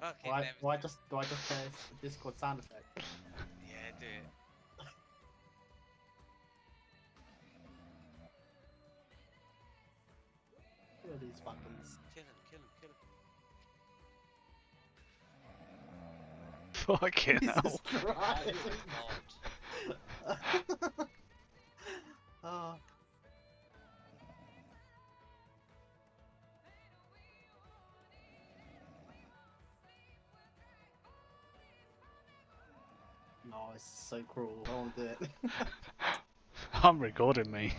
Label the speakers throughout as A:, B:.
A: Fucking
B: Do
A: never.
B: I just play a Discord sound effect?
A: Yeah, do it.
B: Look at these fuckers.
A: Kill him, kill him, kill him.
C: Fucking hell.
B: Jesus Christ!
A: Oh God.
B: Oh. No, it's so cruel. I won't do it.
C: I'm recording me.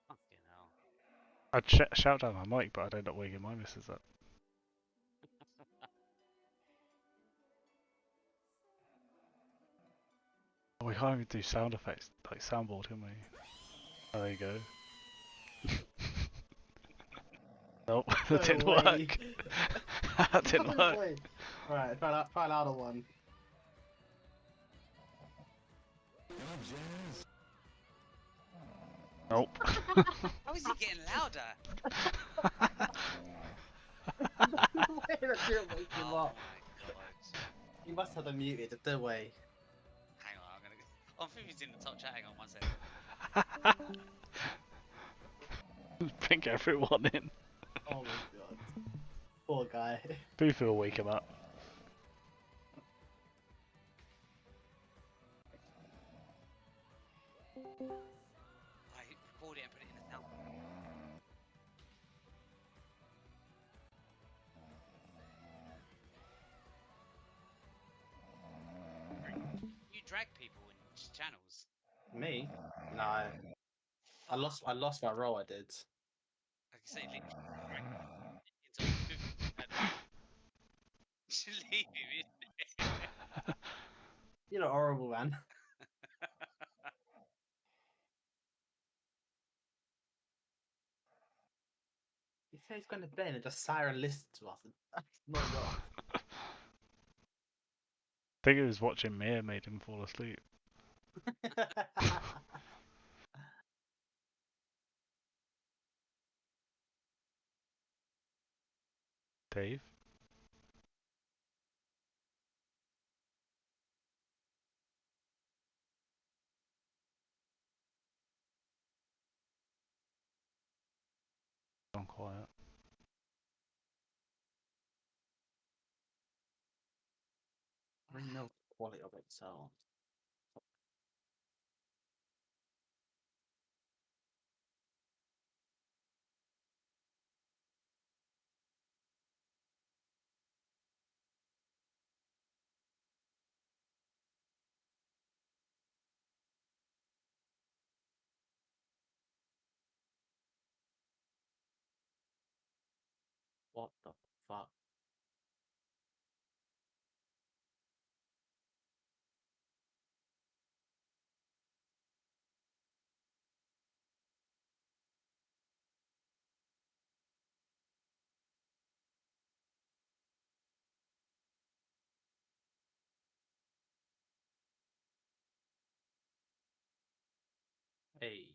A: Fucking hell.
C: I'd shout down my mic, but I'd end up waking my missus up. Oh, we can't even do sound effects, like soundboard, can we? Oh, there you go. Nope, that didn't work. That didn't
B: No
C: work.
B: way. Alright, try another one.
C: Nope.
A: How is he getting louder?
B: No way, that didn't wake him
A: Oh
B: up.
A: my God.
B: You must have them muted, no way.
A: Hang on, I'm gonna. Oh, I think he's in the top chat. Hang on, 1 second.
C: Bring everyone in.
B: Oh my god. Poor guy.
C: Booth will wake him up.
A: I record it and put it in the sound. You drag people in channels.
B: Me? No. I lost my role, I did.
A: Like I say, literally drag into a booth. Just leave him in there.
B: You're not horrible, man. He said he's going to bed and just siren listen to us. That's not well.
C: I think he was watching Mia made him fall asleep. Dave? Gone quiet.
B: I know the quality of it, so. What the fuck? Hey.